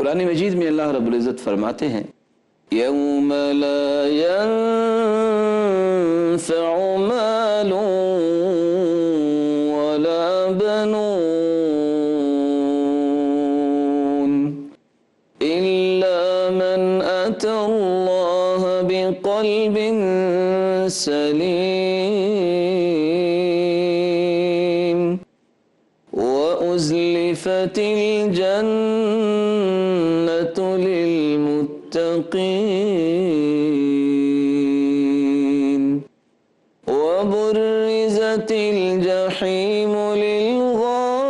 قرآن مجید میں اللہ رب العزت فرماتے ہیں یوم لا ينفع مال ولا بنون إلا من أتى الله بقلب سليم وأزلفت الجنة للمتقين وبرزت الجحيم للغاوين.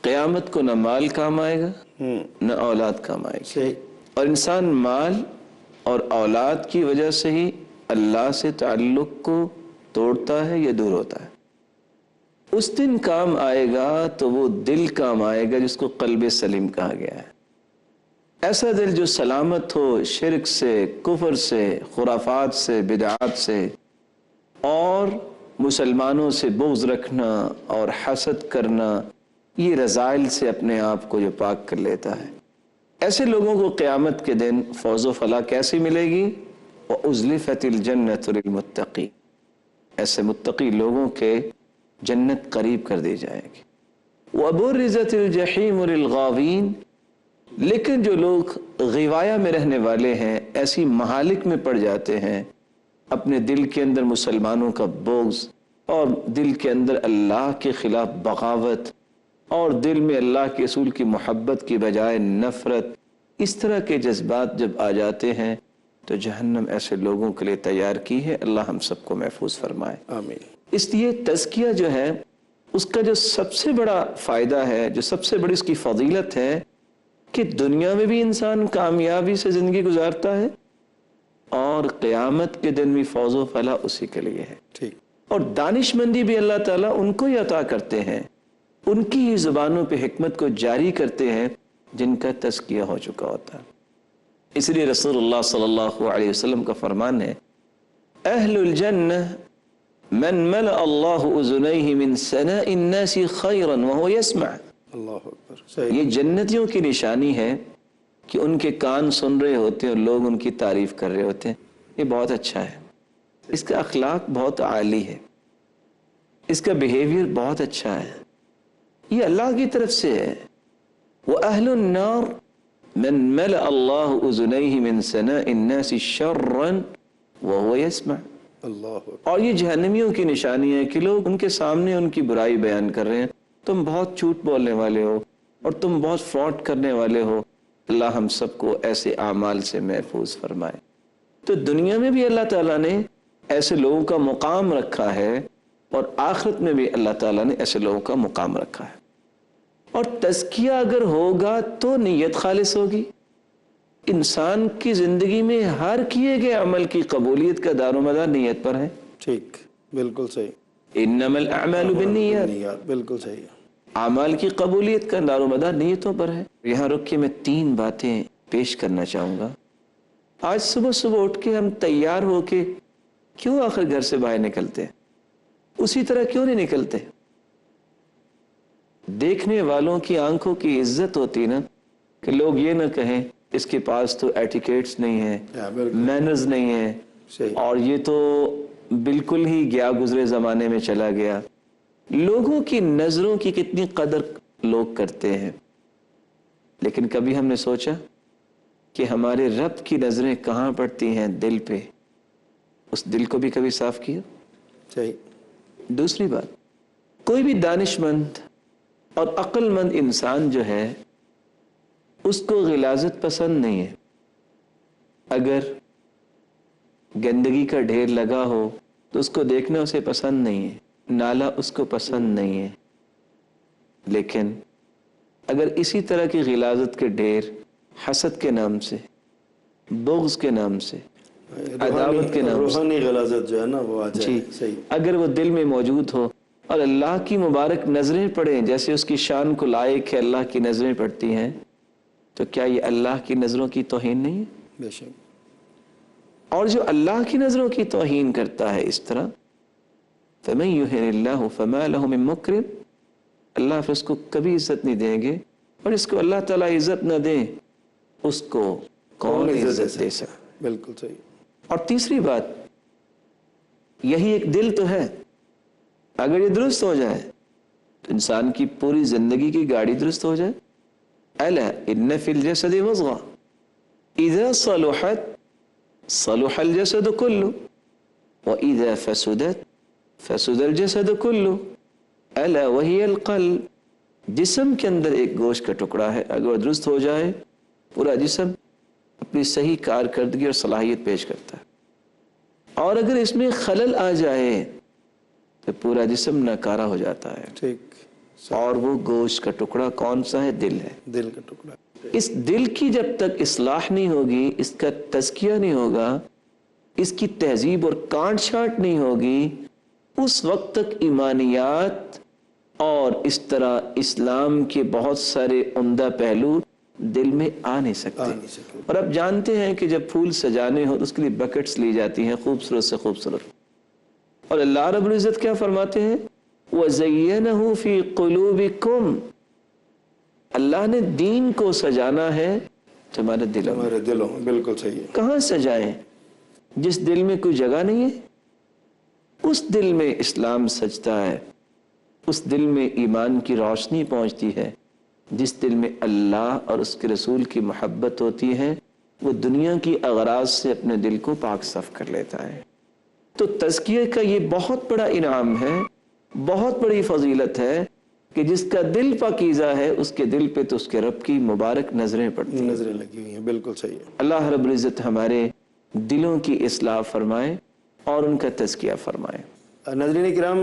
قیامت کو نہ مال کام آئے گا نہ اولاد کام آئے گی، اور انسان مال اور اولاد کی وجہ سے ہی اللہ سے تعلق کو توڑتا ہے یا دور ہوتا ہے. اس دن کام آئے گا تو وہ دل کام آئے گا جس کو قلب سلیم کہا گیا ہے. ایسا دل جو سلامت ہو شرک سے، کفر سے، خرافات سے، بدعات سے، اور مسلمانوں سے بغض رکھنا اور حسد کرنا، یہ رذائل سے اپنے آپ کو جو پاک کر لیتا ہے. ایسے لوگوں کو قیامت کے دن فوز و فلاح کیسی ملے گی؟ وَأُزْلِفَتِ الْجَنَّةُ لِلْمُتَّقِينَ. ایسے متقی لوگوں کے جنت قریب کر دی جائے گی. وَبُرِّزَتِ الْجَحِيمُ لِلْغَاوِينَ. لیکن جو لوگ غوایا میں رہنے والے ہیں، ایسی مہالک میں پڑ جاتے ہیں، اپنے دل کے اندر مسلمانوں کا بغض اور دل کے اندر اللہ کے خلاف بغاوت اور دل میں اللہ کے رسول کی محبت کی بجائے نفرت، اس طرح کے جذبات جب آ جاتے ہیں تو جہنم ایسے لوگوں کے لیے تیار کی ہے. اللہ ہم سب کو محفوظ فرمائے، آمین. اس لیے تزکیہ جو ہے اس کا جو سب سے بڑا فائدہ ہے، جو سب سے بڑی اس کی فضیلت ہے کہ دنیا میں بھی انسان کامیابی سے زندگی گزارتا ہے اور قیامت کے دن بھی فوز و فلاح اسی کے لیے ہے. ٹھیک. اور دانش مندی بھی اللہ تعالیٰ ان کو ہی عطا کرتے ہیں، ان کی ہی زبانوں پہ حکمت کو جاری کرتے ہیں جن کا تزکیہ ہو چکا ہوتا ہے. اس لیے رسول اللہ صلی اللہ علیہ وسلم کا فرمان ہے اہل الجنہ من ملأ اللہ اذنیہ من ثناء الناس خیرا وهو يسمع. اللہ اکبر. یہ جنتیوں کی نشانی ہے کہ ان کے کان سن رہے ہوتے ہیں اور لوگ ان کی تعریف کر رہے ہوتے ہیں. یہ بہت اچھا ہے، اس کا اخلاق بہت عالی ہے، اس کا بیہیویئر بہت اچھا ہے، یہ اللہ کی طرف سے ہے. وَأَهْلُ النَّارِ مَنْ مَلَأَ اللَّهُ أُذُنَيْهِ مِنْ ثَنَاءِ النَّاسِ شَرًّا وَهُوَ يَسْمَعُ. اور یہ جہنمیوں کی نشانی ہے کہ لوگ ان کے سامنے ان کی برائی بیان کر رہے ہیں، تم بہت جھوٹ بولنے والے ہو اور تم بہت فراڈ کرنے والے ہو. اللہ ہم سب کو ایسے اعمال سے محفوظ فرمائے. تو دنیا میں بھی اللہ تعالیٰ نے ایسے لوگوں کا مقام رکھا ہے اور آخرت میں بھی اللہ تعالیٰ نے ایسے لوگوں کا مقام رکھا ہے. اور تزکیہ اگر ہوگا تو نیت خالص ہوگی. انسان کی زندگی میں ہر کیے گئے عمل کی قبولیت کا دار و مدار نیت پر ہے. ٹھیک، بالکل صحیح. انما الاعمال بالنیات. بالکل صحیح. اعمال کی قبولیت کا دار و مدار نیتوں پر ہے. یہاں رک کے میں 3 باتیں پیش کرنا چاہوں گا. آج صبح صبح اٹھ کے ہم تیار ہو کے کیوں آخر گھر سے باہر نکلتے ہیں؟ اسی طرح کیوں نہیں نکلتے؟ دیکھنے والوں کی آنکھوں کی عزت ہوتی نا کہ لوگ یہ نہ کہیں اس کے پاس تو ایٹیکیٹس نہیں ہیں، مینرز نہیں ہیں، اور یہ تو بالکل ہی گیا گزرے زمانے میں چلا گیا. لوگوں کی نظروں کی کتنی قدر لوگ کرتے ہیں، لیکن کبھی ہم نے سوچا کہ ہمارے رب کی نظریں کہاں پڑتی ہیں؟ دل پہ. اس دل کو بھی کبھی صاف کیا؟ صحیح. دوسری بات، کوئی بھی دانش مند اور عقل مند انسان جو ہے اس کو غلاظت پسند نہیں ہے. اگر گندگی کا ڈھیر لگا ہو تو اس کو دیکھنا اسے پسند نہیں ہے، نالا اس کو پسند نہیں ہے. لیکن اگر اسی طرح کی غلاظت کے ڈھیر حسد کے نام سے، بغض کے نام سے، عداوت کے نام سے، روحانی غلاظت جو ہے نا وہ آ جائے، صحیح، اگر وہ دل میں موجود ہو اور اللہ کی مبارک نظریں پڑیں جیسے اس کی شان کو لائق ہے اللہ کی نظریں پڑتی ہیں، تو کیا یہ اللہ کی نظروں کی توہین نہیں ہے؟ بے شک. اور جو اللہ کی نظروں کی توہین کرتا ہے اس طرح، فمن يهن الله فما له من مکرم، اللہ پھر اس کو کبھی عزت نہیں دیں گے، اور اس کو اللہ تعالیٰ عزت نہ دیں اس کو کون عزت دے سکتا؟ بالکل صحیح۔ اور تیسری بات، یہی ایک دل تو ہے، اگر یہ درست ہو جائے تو انسان کی پوری زندگی کی گاڑی درست ہو جائے۔ الا ان فی الجسد مضغہ اذا صلحت صلح الجسد كله واذا فسدت فسد الجسد كله الا وهي القلب، جسم کے اندر ایک گوشت کا ٹکڑا ہے، اگر درست ہو جائے پورا جسم اپنی صحیح کارکردگی اور صلاحیت پیش کرتا ہے، اور اگر اس میں خلل آ جائے تو پورا جسم ناکارہ ہو جاتا ہے۔ ٹھیک، اور وہ گوشت کا ٹکڑا کون سا ہے؟ دل ہے۔ دل کا ٹکڑا۔ اس دل کی جب تک اصلاح نہیں ہوگی، اس کا تزکیہ نہیں ہوگا، اس کی تہذیب اور کانٹ چھانٹ نہیں ہوگی، اس وقت تک ایمانیات اور اس طرح اسلام کے بہت سارے عمدہ پہلو دل میں آ نہیں سکتے۔ اور اب جانتے ہیں کہ جب پھول سجانے ہو تو اس کے لیے بکٹس لی جاتی ہیں خوبصورت سے خوبصورت، اور اللہ رب العزت کیا فرماتے ہیں؟ وَزَيَّنَهُ فِي قُلُوبِكُمْ، اللہ نے دین کو سجانا ہے تمہارے دلوں میں۔ ہمارے دلوں میں، بالکل صحیح ہے۔ کہاں سجائیں؟ جس دل میں کوئی جگہ نہیں ہے اس دل میں اسلام سجتا ہے، اس دل میں ایمان کی روشنی پہنچتی ہے، جس دل میں اللہ اور اس کے رسول کی محبت ہوتی ہے وہ دنیا کی اغراض سے اپنے دل کو پاک صاف کر لیتا ہے۔ تو تزکیہ کا یہ بہت بڑا انعام ہے، بہت بڑی فضیلت ہے کہ جس کا دل پاکیزہ ہے اس کے دل پہ تو اس کے رب کی مبارک نظریں پڑتی ہیں، نظریں لگی ہوئی ہیں، بالکل صحیح ہے۔ اللہ رب العزت ہمارے دلوں کی اصلاح فرمائے اور ان کا تزکیہ فرمائے۔ ناظرین کرام،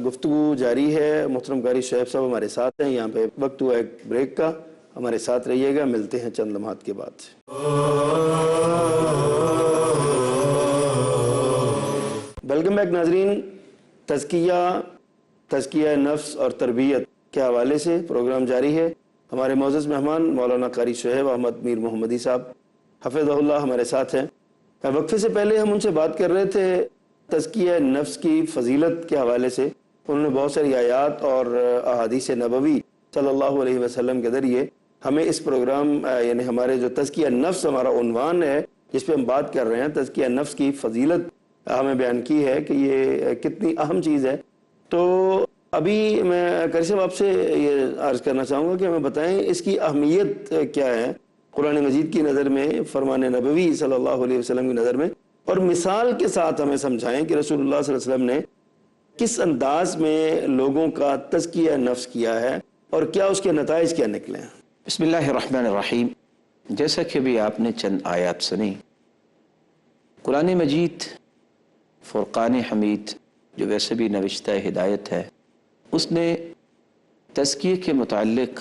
گفتگو جاری ہے، محترم قاری شعیب صاحب ہمارے ساتھ ہیں، یہاں پہ وقت ہوا ایک بریک کا، ہمارے ساتھ رہیے گا، ملتے ہیں چند لمحات کے بعد۔ ویلکم بیک ناظرین، تزکیہ نفس اور تربیت کے حوالے سے پروگرام جاری ہے۔ ہمارے معزز مہمان مولانا قاری شعیب احمد میر محمدی صاحب حفظہ اللہ ہمارے ساتھ ہیں۔ وقفے سے پہلے ہم ان سے بات کر رہے تھے تزکیہ نفس کی فضیلت کے حوالے سے، انہوں نے بہت ساری آیات اور احادیث نبوی صلی اللہ علیہ وسلم کے ذریعے ہمیں اس پروگرام یعنی ہمارے جو تزکیہ نفس ہمارا عنوان ہے جس پہ ہم بات کر رہے ہیں، تزکیہ نفس کی فضیلت ہمیں بیان کی ہے کہ یہ کتنی اہم چیز ہے۔ تو ابھی میں قاری صاحب آپ سے یہ عرض کرنا چاہوں گا کہ ہمیں بتائیں اس کی اہمیت کیا ہے قرآن مجید کی نظر میں، فرمان نبوی صلی اللہ علیہ وسلم کی نظر میں، اور مثال کے ساتھ ہمیں سمجھائیں کہ رسول اللہ صلی اللہ علیہ وسلم نے کس انداز میں لوگوں کا تزکیہ نفس کیا ہے اور کیا اس کے نتائج کیا نکلے ہیں۔ بسم اللہ الرحمن الرحیم۔ جیسا کہ بھی آپ نے چند آیات سنی، قرآن مجید فرقان حمید جو ویسے بھی نوشتہ ہدایت ہے، اس نے تزکیہ کے متعلق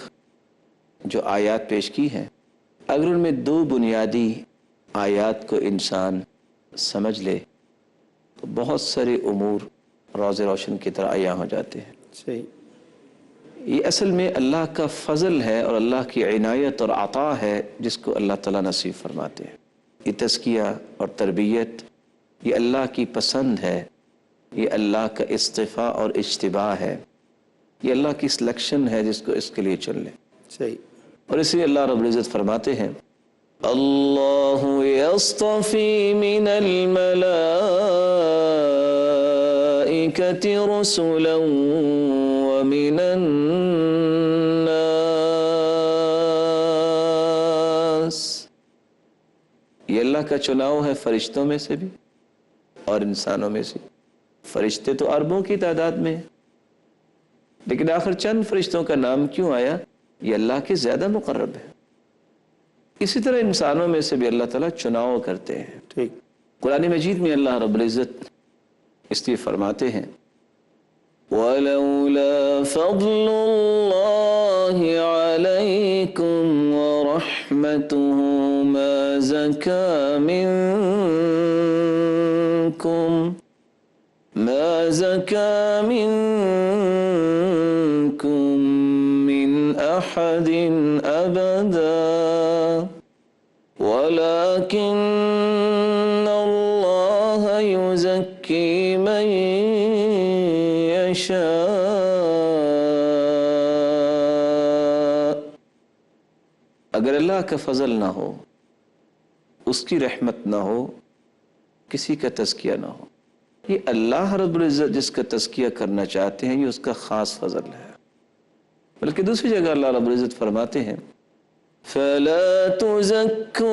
جو آیات پیش کی ہیں، اگر ان میں دو بنیادی آیات کو انسان سمجھ لے تو بہت سارے امور روز روشن کی طرح عیاں ہو جاتے ہیں۔ صحیح۔ یہ اصل میں اللہ کا فضل ہے اور اللہ کی عنایت اور عطا ہے جس کو اللہ تعالیٰ نصیب فرماتے ہیں۔ یہ تزکیہ اور تربیت یہ اللہ کی پسند ہے، یہ اللہ کا اصطفاء اور اجتباء ہے، یہ اللہ کی سلیکشن ہے جس کو اس کے لیے چن لیں۔ صحیح۔ اور اس لیے اللہ رب العزت فرماتے ہیں اللہ یصطفی من الملائکۃ رسلا ومن الناس، یہ اللہ کا چناؤ ہے فرشتوں میں سے بھی اور انسانوں میں سے۔ فرشتے تو اربوں کی تعداد میں ہیں، لیکن آخر چند فرشتوں کا نام کیوں آیا؟ یہ اللہ کے زیادہ مقرب ہے۔ اسی طرح انسانوں میں سے بھی اللہ تعالیٰ چناؤ کرتے ہیں۔ ٹھیک۔ قرآن مجید میں اللہ رب العزت اس لیے فرماتے ہیں وَلَوْلَا فَضْلُ اللَّهِ عَلَيْكُمْ وَرَحْمَتُهُ مَا زَكَى مِنْكُمْ مِنْ أَحَدٍ أَبَدًا وَلَكِنَّ اللَّهَ يُزَكِّي مَن اگر اللہ کا فضل نہ ہو، اس کی رحمت نہ ہو، کسی کا تزکیہ نہ ہو. یہ اللہ رب العزت جس کا تزکیہ کرنا چاہتے ہیں، یہ اس کا خاص فضل ہے. بلکہ دوسری جگہ اللہ رب العزت فرماتے ہیں فَلَا تُزَكُّوا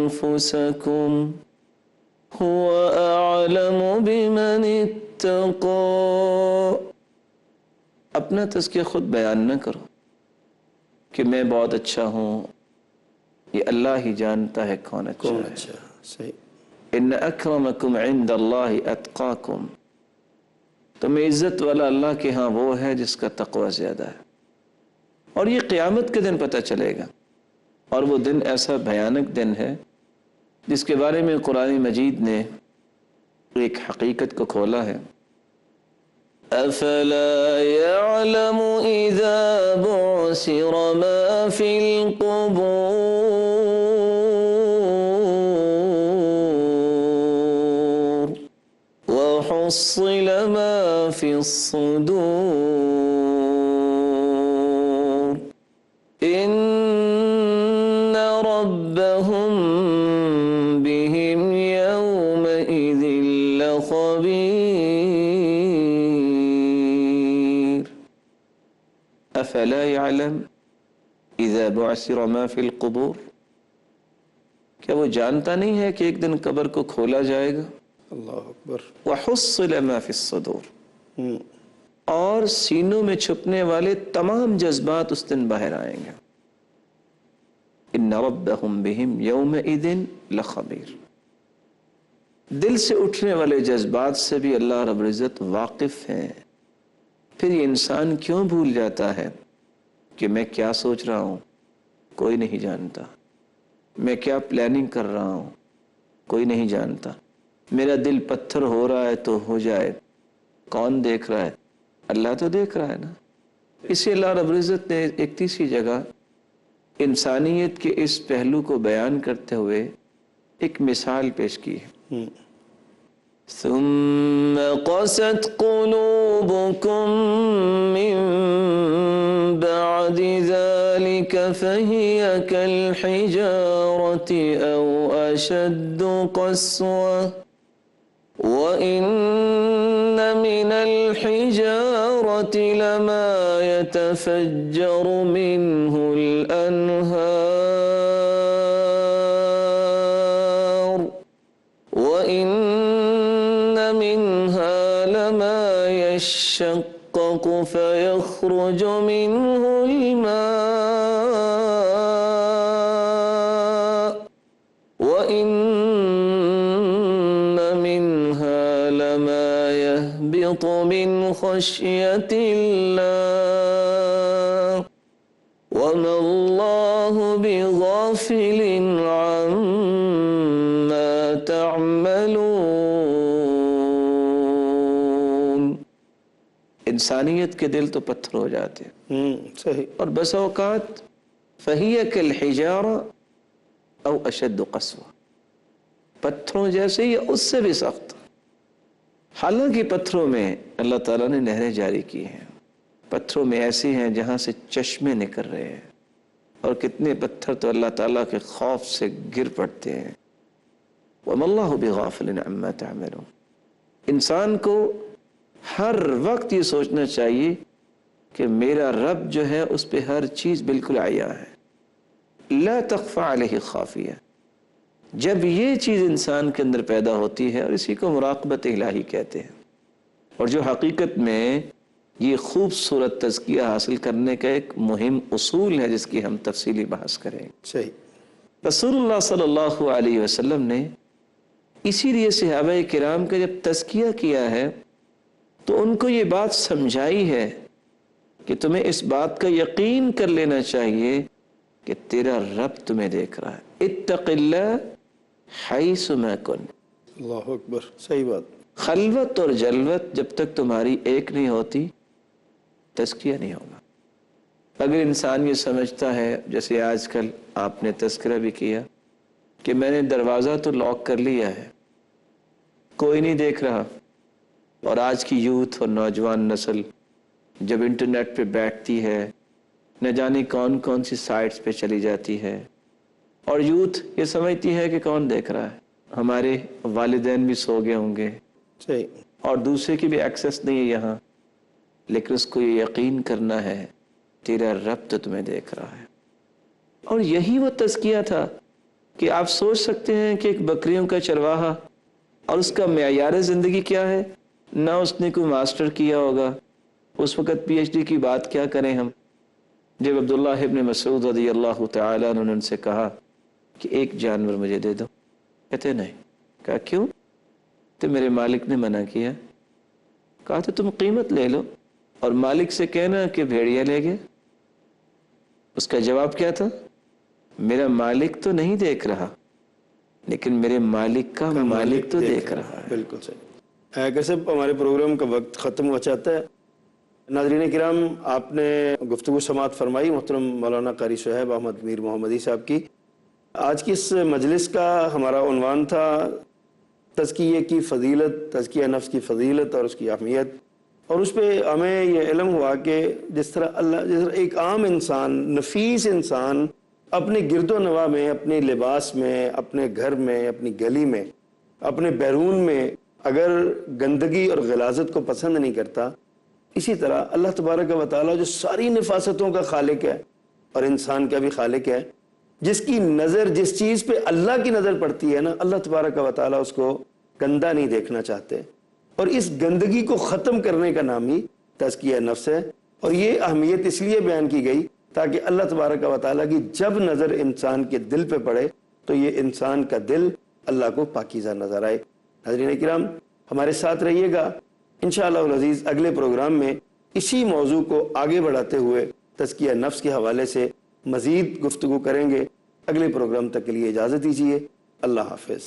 أَنفُسَكُمْ هُوَ أَعْلَمُ بِمَنِ اتَّقَى. اپنا تزکیہ خود بیان نہ کرو کہ میں بہت اچھا ہوں، یہ اللہ ہی جانتا ہے کون اچھا ہے. اچھا صحیح. ان اکرمکم عند اللہ اتقاکم، تمہیں عزت والا اللہ کے ہاں وہ ہے جس کا تقوی زیادہ ہے. اور یہ قیامت کے دن پتہ چلے گا، اور وہ دن ایسا بھیانک دن ہے جس کے بارے میں قرآن مجید نے ایک حقیقت کو کھولا ہے. افلا يعلم اذا بعثر ما في القبور وحصل ما في الصدور ان ربهم بهم يومئذ لخبير. افلا يعلم اذا بعثر ما في القبور، کیا وہ جانتا نہیں ہے کہ ایک دن قبر کو کھولا جائے گا. اللہ اکبر. وحصل ما في الصدور، اور سینوں میں چھپنے والے تمام جذبات اس دن باہر آئیں گے. ان ربهم بهم يومئذ لخبير، دل سے اٹھنے والے جذبات سے بھی اللہ رب العزت واقف ہیں. پھر یہ انسان کیوں بھول جاتا ہے کہ میں کیا سوچ رہا ہوں، کوئی نہیں جانتا. میں کیا پلاننگ کر رہا ہوں، کوئی نہیں جانتا. میرا دل پتھر ہو رہا ہے تو ہو جائے، کون دیکھ رہا ہے؟ اللہ تو دیکھ رہا ہے نا. اسی اللہ رب العزت نے ایک تیسری جگہ انسانیت کے اس پہلو کو بیان کرتے ہوئے ایک مثال پیش کی ہے. ثم قست قلوبكم من بعد ذلك فهي كالحجارة أو أشد قسوة وإن من الحجارة لما يتفجر منه الأنهار وإن منها لما يشقق فيخرج منه الماء وإن منها لما يهبط من خشية الله وما الله بغافل عما تعملون. انسانیت کے دل تو پتھر ہو جاتے ہیں، صحیح. اور بس اوقات فَهِيَ كَالْحِجَارَةِ أَوْ أَشَدُّ قَسْوَةً، پتھروں جیسے یا اس سے بھی سخت. حالانکہ پتھروں میں اللہ تعالیٰ نے نہریں جاری کی ہیں، پتھروں میں ایسی ہیں جہاں سے چشمے نکل رہے ہیں، اور کتنے پتھر تو اللہ تعالیٰ کے خوف سے گر پڑتے ہیں. وَمَا اللَّهُ بِغَافِلٍ عَمَّا تَعْمَلُونَ. انسان کو ہر وقت یہ سوچنا چاہیے کہ میرا رب جو ہے اس پہ ہر چیز بالکل عیاں ہے. لا تخفى علیہ خافیہ. جب یہ چیز انسان کے اندر پیدا ہوتی ہے، اور اسی کو مراقبت الہی کہتے ہیں، اور جو حقیقت میں یہ خوبصورت تزکیہ حاصل کرنے کا ایک مہم اصول ہے جس کی ہم تفصیلی بحث کریں. صحیح. رسول اللہ صلی اللہ علیہ وسلم نے اسی لیے صحابہ کرام کا جب تزکیہ کیا ہے تو ان کو یہ بات سمجھائی ہے کہ تمہیں اس بات کا یقین کر لینا چاہیے کہ تیرا رب تمہیں دیکھ رہا ہے. اتق اللہ حیث ما کن. اللہ اکبر. صحیح بات. خلوت اور جلوت جب تک تمہاری ایک نہیں ہوتی، تزکیہ نہیں ہوگا. اگر انسان یہ سمجھتا ہے، جیسے آج کل آپ نے تذکرہ بھی کیا، کہ میں نے دروازہ تو لاک کر لیا ہے، کوئی نہیں دیکھ رہا، اور آج کی یوتھ اور نوجوان نسل جب انٹرنیٹ پہ بیٹھتی ہے نہ جانے کون کون سی سائٹس پہ چلی جاتی ہے، اور یوتھ یہ سمجھتی ہے کہ کون دیکھ رہا ہے، ہمارے والدین بھی سو گئے ہوں گے صحیح، اور دوسرے کی بھی ایکسیس نہیں ہے یہاں، لیکن اس کو یہ یقین کرنا ہے تیرا رب تو تمہیں دیکھ رہا ہے۔ اور یہی وہ تزکیہ تھا کہ آپ سوچ سکتے ہیں کہ ایک بکریوں کا چرواہا اور اس کا معیار زندگی کیا ہے، نہ اس نے کوئی ماسٹر کیا ہوگا، اس وقت پی ایچ ڈی کی بات کیا کریں ہم۔ جب عبداللہ ابن مسعود رضی اللہ تعالیٰ عنہ نے ان سے کہا کہ ایک جانور مجھے دے دو، کہتے نہیں، کہا کیوں؟ تو میرے مالک نے منع کیا۔ کہا تو تم قیمت لے لو اور مالک سے کہنا کہ بھیڑیا لے گئے۔ اس کا جواب کیا تھا؟ میرا مالک تو نہیں دیکھ رہا لیکن میرے مالک کا مالک تو دیکھ رہا ہے۔ بالکل صحیح۔ کیسے ہمارے پروگرام کا وقت ختم ہوا چاہتا ہے۔ ناظرین کرام، آپ نے گفتگو سماعت فرمائی محترم مولانا قاری شعیب احمد میر محمدی صاحب کی۔ آج کی اس مجلس کا ہمارا عنوان تھا تزکیے کی فضیلت، تزکیہ نفس کی فضیلت اور اس کی اہمیت، اور اس پہ ہمیں یہ علم ہوا کہ جس طرح ایک عام انسان، نفیس انسان اپنے گرد و نواح میں، اپنے لباس میں، اپنے گھر میں، اپنی گلی میں، اپنے بیرون میں اگر گندگی اور غلاظت کو پسند نہیں کرتا، اسی طرح اللہ تبارک و تعالیٰ جو ساری نفاستوں کا خالق ہے اور انسان کا بھی خالق ہے، جس کی نظر جس چیز پہ اللہ کی نظر پڑتی ہے نا، اللہ تبارک و تعالیٰ اس کو گندہ نہیں دیکھنا چاہتے، اور اس گندگی کو ختم کرنے کا نام ہی تزکیہ نفس ہے۔ اور یہ اہمیت اس لیے بیان کی گئی تاکہ اللہ تبارک و تعالیٰ کی جب نظر انسان کے دل پہ پڑے تو یہ انسان کا دل اللہ کو پاکیزہ نظر آئے۔ ناظرین کرام، ہمارے ساتھ رہیے گا، انشاءاللہ العزیز اگلے پروگرام میں اسی موضوع کو آگے بڑھاتے ہوئے تزکیہ نفس کے حوالے سے مزید گفتگو کریں گے۔ اگلے پروگرام تک کے لیے اجازت دیجیے، اللہ حافظ۔